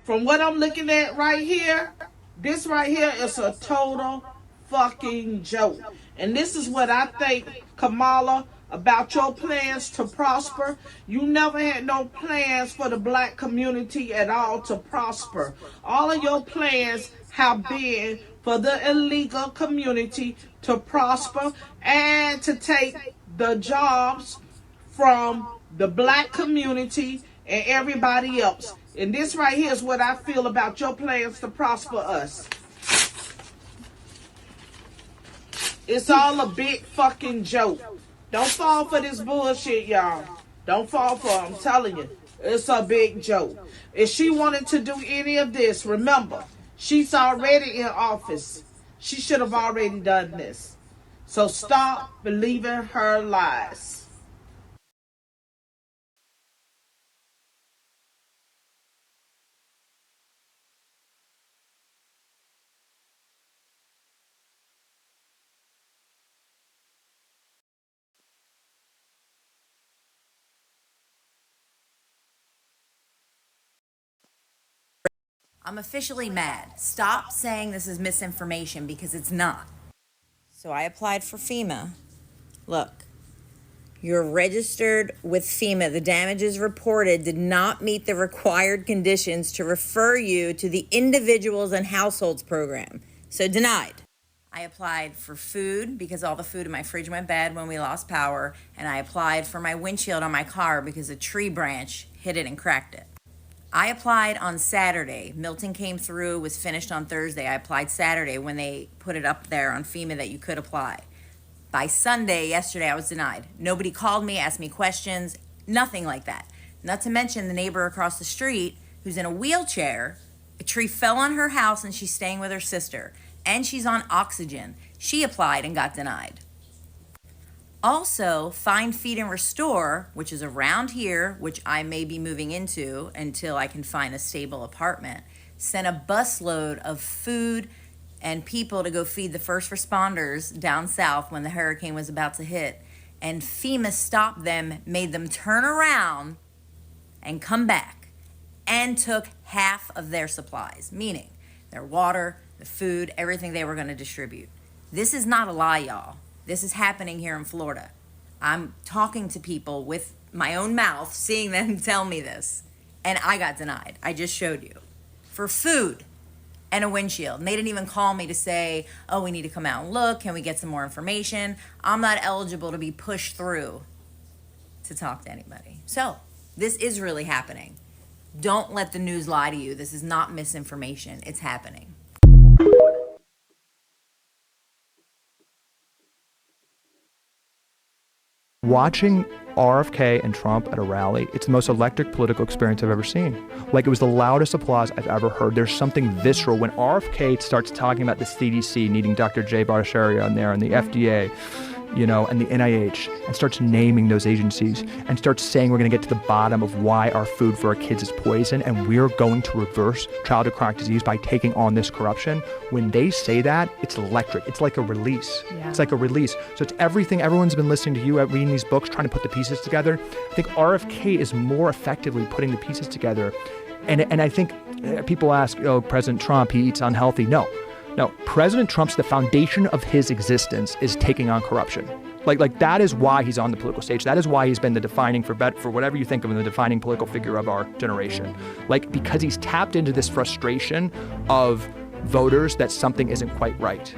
from what I'm looking at right here, this right here is a total fucking joke. And this is what I think, Kamala, about your plans to prosper. You never had no plans for the black community at all to prosper. All of your plans have been for the illegal community to prosper and to take the jobs from the black community and everybody else. And this right here is what I feel about your plans to prosper us. It's all a big fucking joke. Don't fall for this bullshit, y'all. Don't fall for it, I'm telling you. It's a big joke. If she wanted to do any of this, remember, she's already in office. She should have already done this. So stop believing her lies. I'm officially mad. Stop saying this is misinformation because it's not. So I applied for FEMA. Look, you're registered with FEMA. The damages reported did not meet the required conditions to refer you to the Individuals and Households program. So denied. I applied for food because all the food in my fridge went bad when we lost power. And I applied for my windshield on my car because a tree branch hit it and cracked it. I applied on Saturday. Milton came through, was finished on Thursday. I applied Saturday when they put it up there on FEMA that you could apply. By Sunday, yesterday, I was denied. Nobody called me, asked me questions, nothing like that. Not to mention the neighbor across the street who's in a wheelchair. A tree fell on her house and she's staying with her sister. And she's on oxygen. She applied and got denied. Also, Find, Feed, and Restore, which is around here, which I may be moving into until I can find a stable apartment, sent a busload of food and people to go feed the first responders down south when the hurricane was about to hit. And FEMA stopped them, made them turn around and come back, and took half of their supplies, meaning their water, the food, everything they were going to distribute. This is not a lie, y'all. This is happening here in Florida. I'm talking to people with my own mouth, seeing them tell me this, and I got denied. I just showed you. For food and a windshield. And they didn't even call me to say, oh, we need to come out and look. Can we get some more information? I'm not eligible to be pushed through to talk to anybody. So this is really happening. Don't let the news lie to you. This is not misinformation. It's happening. Watching RFK and Trump at a rally, it's the most electric political experience I've ever seen. Like, it was the loudest applause I've ever heard. There's something visceral. When RFK starts talking about the CDC needing Dr. Jay Bhattacharya on there and the FDA, you know, and the NIH, and starts naming those agencies and starts saying we're going to get to the bottom of why our food for our kids is poison and we're going to reverse childhood chronic disease by taking on this corruption. When they say that, it's electric. It's like a release. Yeah. It's like a release. So it's everything. Everyone's been listening to you, reading these books, trying to put the pieces together. I think RFK is more effectively putting the pieces together. And I think people ask, oh, President Trump, he eats unhealthy. No, President Trump's, the foundation of his existence is taking on corruption. Like that is why he's on the political stage. That is why he's been the defining, for whatever you think of him, the defining political figure of our generation. Like, because he's tapped into this frustration of voters that something isn't quite right.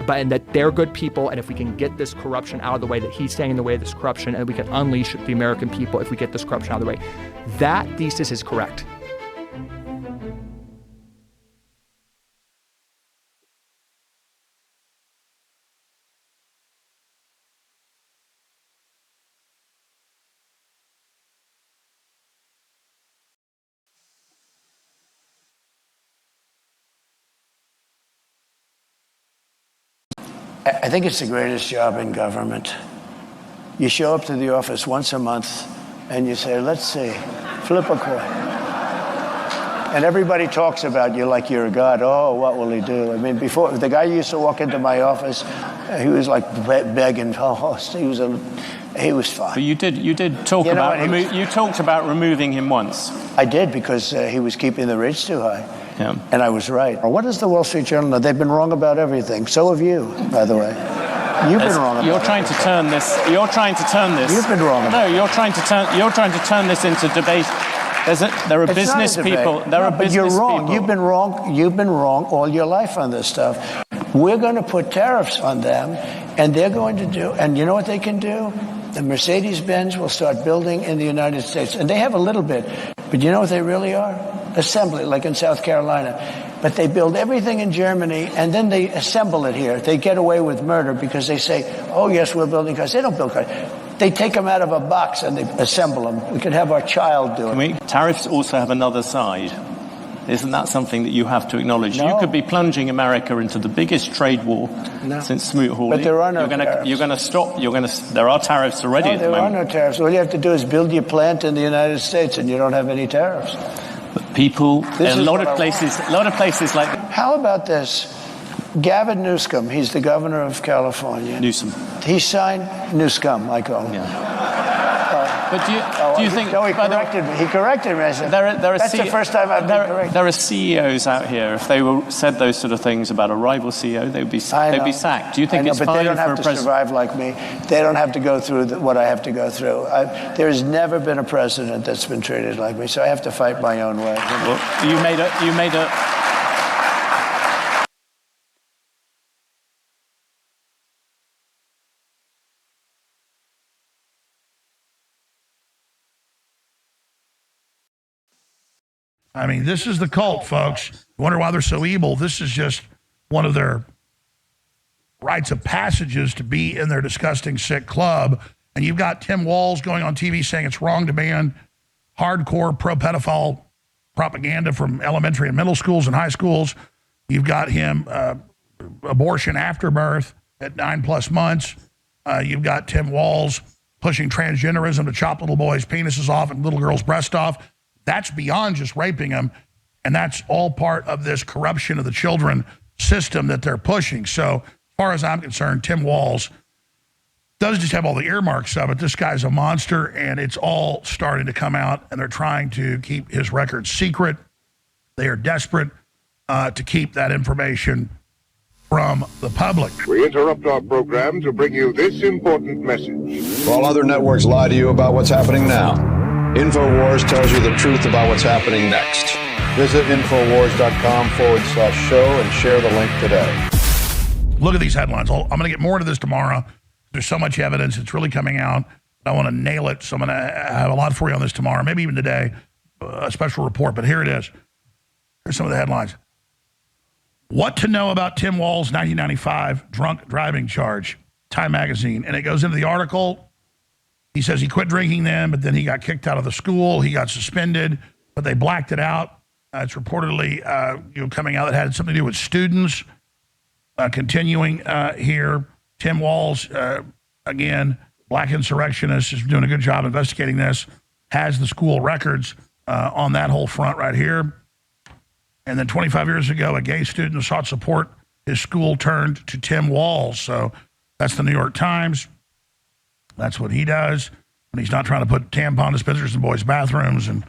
And that they're good people, and if we can get this corruption out of the way, that he's standing in the way of this corruption, and we can unleash the American people if we get this corruption out of the way. That thesis is correct. I think it's the greatest job in government. You show up to the office once a month and you say, let's see, flip a coin. And everybody talks about you like you're a god. Oh, what will he do? I mean, before, the guy used to walk into my office, he was like begging. Oh, he was fine. But you did talk you talked about removing him once. I did, because he was keeping the rates too high. Yeah. And I was right. What does the Wall Street Journal know? They've been wrong about everything. So have you, by the way. You've been wrong about You're trying to turn this. You're trying to turn this. You've been wrong about No, you're trying to turn this into debate. There are It's business not a debate. people. There are But business you're wrong. people. You've been wrong all your life on this stuff. We're going to put tariffs on them, and they're going to do. And you know what they can do? The Mercedes-Benz will start building in the United States, and they have a little bit. But you know what they really are? Assembly, like in South Carolina. But they build everything in Germany, and then they assemble it here. They get away with murder because they say, oh, yes, we're building cars. They don't build cars. They take them out of a box and they assemble them. We could have our child do it. Tariffs also have another side. Isn't that something that you have to acknowledge? No. You could be plunging America into the biggest trade war since Smoot-Hawley. But there are no tariffs. You're going to stop. There are tariffs already at the there moment. are no tariffs. All you have to do is build your plant in the United States, and you don't have any tariffs. But people, a lot of places like... How about this? Gavin Newsom, he's the governor of California. Newsom. He signed Newsom, I call him. Yeah. But do you think... No, he corrected me. He corrected me. I said, that's the first time I've been corrected. There are CEOs out here. If they said those sort of things about a rival CEO, they'd be sacked. Do you think it's fine for a president? But they don't have to survive like me. They don't have to go through what I have to go through. There has never been a president that's been treated like me, so I have to fight my own way. Well, you made a... I mean, this is the cult, folks. You wonder why they're so evil. This is just one of their rites of passages to be in their disgusting, sick club. And you've got Tim Walz going on TV saying it's wrong to ban hardcore pro-pedophile propaganda from elementary and middle schools and high schools. You've got him abortion after birth at 9+ months. You've got Tim Walz pushing transgenderism to chop little boys' penises off and little girls' breasts off. That's beyond just raping them, and that's all part of this corruption of the children system that they're pushing. So as far as I'm concerned, Tim Walz doesn't just have all the earmarks of it. This guy's a monster, and it's all starting to come out, and they're trying to keep his record secret. They are desperate to keep that information from the public. We interrupt our program to bring you this important message. While other networks lie to you about what's happening now, InfoWars tells you the truth about what's happening next. Visit Infowars.com/show and share the link today. Look at these headlines. I'm going to get more into this tomorrow. There's so much evidence. It's really coming out. I want to nail it. So I'm going to have a lot for you on this tomorrow, maybe even today, a special report. But here it is. Here's some of the headlines. What to know about Tim Walz 1995 drunk driving charge, Time Magazine. And it goes into the article. He says he quit drinking then, but then he got kicked out of the school. He got suspended, but they blacked it out. It's reportedly coming out that had something to do with students. Continuing here, Tim Walz, again, black insurrectionist, is doing a good job investigating this, has the school records on that whole front right here. And then 25 years ago, a gay student sought support. His school turned to Tim Walz. So that's the New York Times. That's what he does when he's not trying to put tampon dispensers in boys' bathrooms. And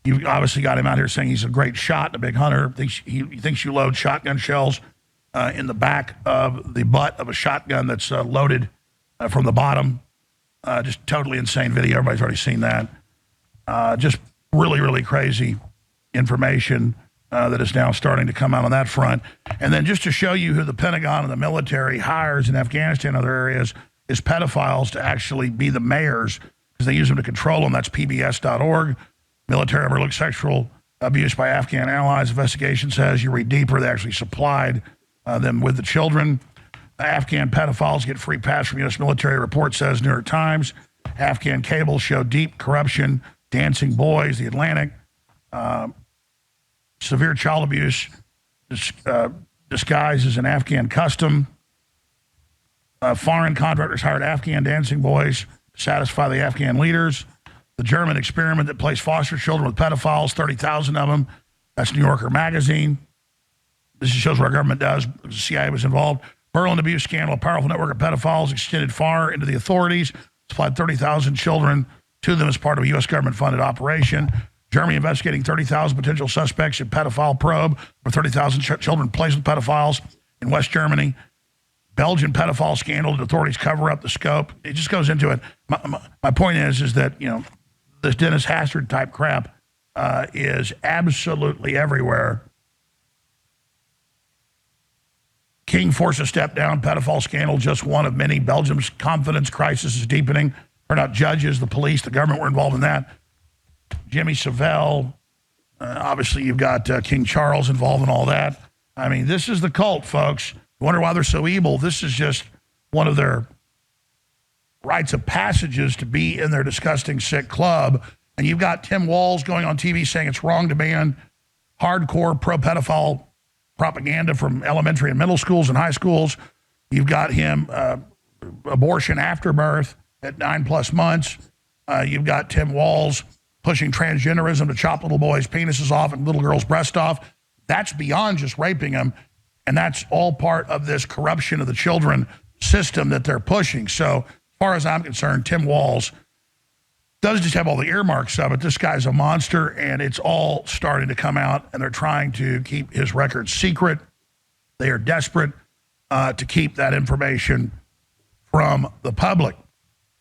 you obviously got him out here saying he's a great shot, a big hunter. He thinks you load shotgun shells in the back of the butt of a shotgun that's loaded from the bottom. Just totally insane video. Everybody's already seen that. Just really, really crazy information that is now starting to come out on that front. And then just to show you who the Pentagon and the military hires in Afghanistan and other areas is pedophiles to actually be the mayors because they use them to control them. That's PBS.org. Military overlooked sexual abuse by Afghan allies. Investigation says you read deeper, they actually supplied them with the children. Afghan pedophiles get free pass from U.S. military. Report says New York Times. Afghan cable show deep corruption. Dancing boys, The Atlantic. Severe child abuse disguised as an Afghan custom. Foreign contractors hired Afghan dancing boys to satisfy the Afghan leaders. The German experiment that placed foster children with pedophiles, 30,000 of them, That's New Yorker magazine. This shows what our government does. The CIA was involved. Berlin abuse scandal, a powerful network of pedophiles extended far into the authorities, supplied 30,000 children to them as part of a U.S. government-funded operation. Germany investigating 30,000 potential suspects in pedophile probe, for 30,000 children placed with pedophiles in West Germany. Belgian pedophile scandal, the authorities cover up the scope. It just goes into it. My point is that, this Dennis Hastert type crap is absolutely everywhere. King forced a step down. Pedophile scandal, just one of many. Belgium's confidence crisis is deepening. Turned out judges, the police, the government were involved in that. Jimmy Savile. Obviously, you've got King Charles involved in all that. I mean, this is the cult, folks. You wonder why they're so evil. This is just one of their rites of passages to be in their disgusting, sick club. And you've got Tim Walz going on TV saying it's wrong to ban hardcore pro-pedophile propaganda from elementary and middle schools and high schools. You've got him abortion after birth at 9+ months. You've got Tim Walz pushing transgenderism to chop little boys' penises off and little girls' breasts off. That's beyond just raping them. And that's all part of this corruption of the children system that they're pushing. So as far as I'm concerned, Tim Walz doesn't just have all the earmarks of it. This guy's a monster, and it's all starting to come out, and they're trying to keep his record secret. They are desperate to keep that information from the public.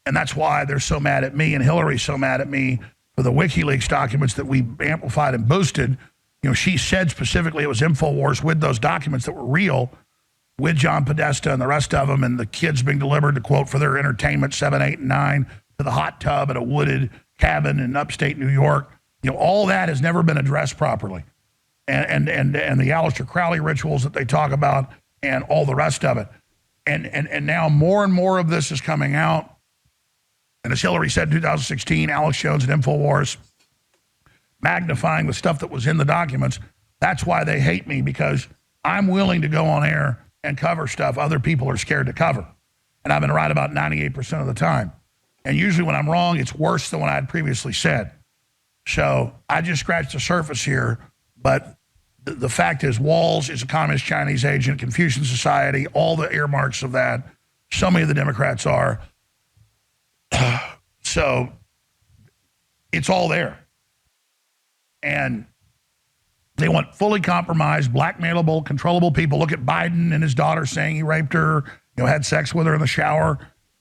And that's why they're so mad at me, and Hillary's so mad at me for the WikiLeaks documents that we amplified and boosted. She said specifically it was InfoWars with those documents that were real, with John Podesta and the rest of them, and the kids being delivered, to quote, for their entertainment, 7, 8, and 9, to the hot tub at a wooded cabin in upstate New York. All that has never been addressed properly. And the Aleister Crowley rituals that they talk about and all the rest of it. And now more and more of this is coming out. And as Hillary said in 2016, Alex Jones and InfoWars magnifying the stuff that was in the documents. That's why they hate me, because I'm willing to go on air and cover stuff other people are scared to cover. And I've been right about 98% of the time. And usually when I'm wrong, it's worse than what I had previously said. So I just scratched the surface here. But the fact is, Walz is a communist Chinese agent, Confucian Society, all the earmarks of that. So many of the Democrats are. So it's all there. And they want fully compromised, blackmailable, controllable people. Look at Biden and his daughter saying he raped her, had sex with her in the shower.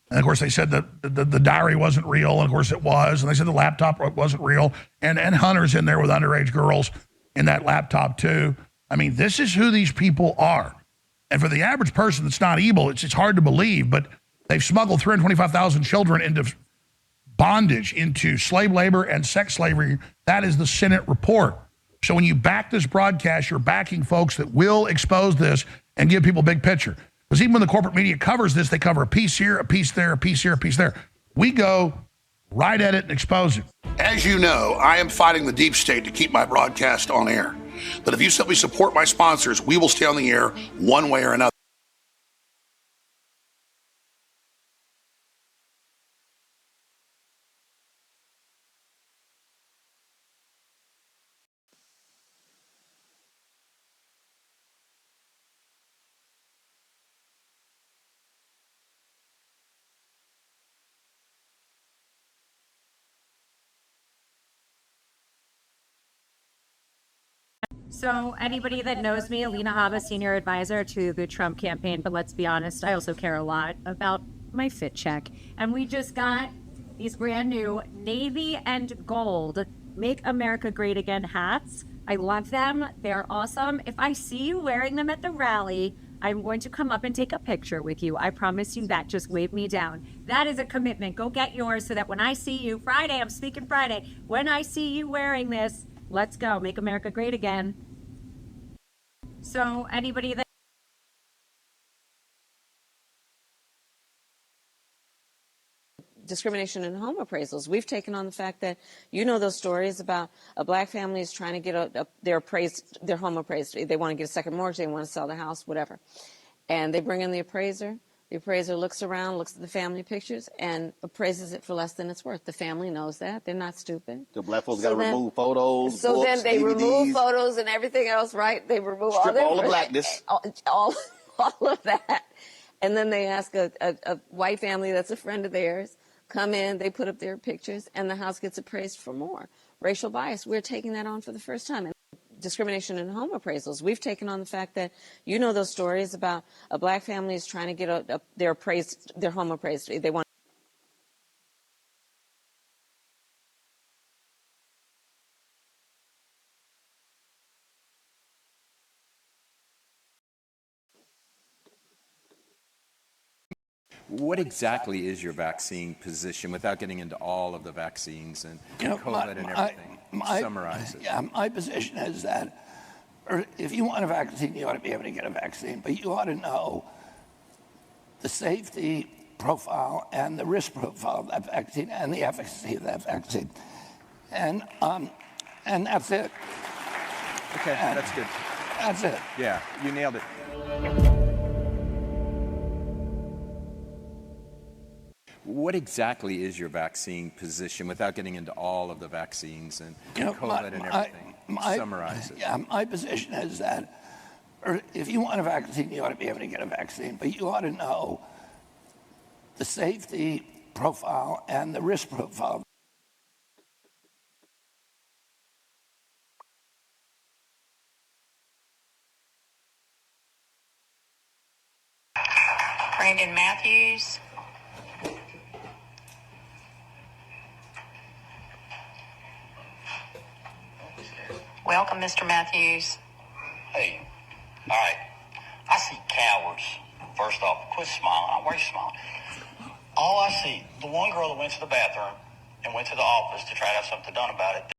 And of course, they said that the diary wasn't real. And of course, it was. And they said the laptop wasn't real. And Hunter's in there with underage girls in that laptop, too. I mean, this is who these people are. And for the average person that's not evil, it's hard to believe. But they've smuggled 325,000 children into bondage, into slave labor and sex slavery. That is the Senate report. So when you back this broadcast, you're backing folks that will expose this and give people a big picture. Because even when the corporate media covers this, they cover a piece here, a piece there, a piece here, a piece there. We go right at it and expose it. As you know, I am fighting the deep state to keep my broadcast on air. But if you simply support my sponsors, we will stay on the air one way or another. So anybody that knows me, Alina Habba, senior advisor to the Trump campaign, but let's be honest, I also care a lot about my fit check. And we just got these brand new navy and gold Make America Great Again hats. I love them. They're awesome. If I see you wearing them at the rally, I'm going to come up and take a picture with you. I promise you that. Just wave me down. That is a commitment. Go get yours so that when I see you Friday, I'm speaking Friday, when I see you wearing this, let's go. Make America Great Again. So anybody that discrimination in home appraisals. We've taken on the fact that, those stories about a black family is trying to get their home appraised. They want to get a second mortgage. They want to sell the house, whatever. And they bring in the appraiser. The appraiser looks around, looks at the family pictures, and appraises it for less than it's worth. The family knows that. They're not stupid. The black folks got to remove photos, So books, then they DVDs, remove photos and everything else, right? They remove strip all the their- blackness. all of that. And then they ask a white family that's a friend of theirs, come in, they put up their pictures, and the house gets appraised for more. Racial bias, we're taking that on for the first time. And discrimination in home appraisals, we've taken on the fact that, you know, those stories about a black family is trying to get their home appraised. They want What exactly is your vaccine position, without getting into all of the vaccines and COVID and everything? Summarize it. Yeah, my position is that if you want a vaccine, you ought to be able to get a vaccine, but you ought to know the safety profile and the risk profile of that vaccine and the efficacy of that vaccine. And that's it. Okay, that's good. That's it. Yeah, you nailed it. What exactly is your vaccine position, without getting into all of the vaccines and COVID and everything? Summarize it. Yeah, my position is that if you want a vaccine, you ought to be able to get a vaccine, but you ought to know the safety profile and the risk profile. Brandon Matthews. Welcome, Mr. Matthews. Hey, all right. I see cowards. First off, quit smiling. Why are you smiling? All I see, the one girl that went to the bathroom and went to the office to try to have something done about it.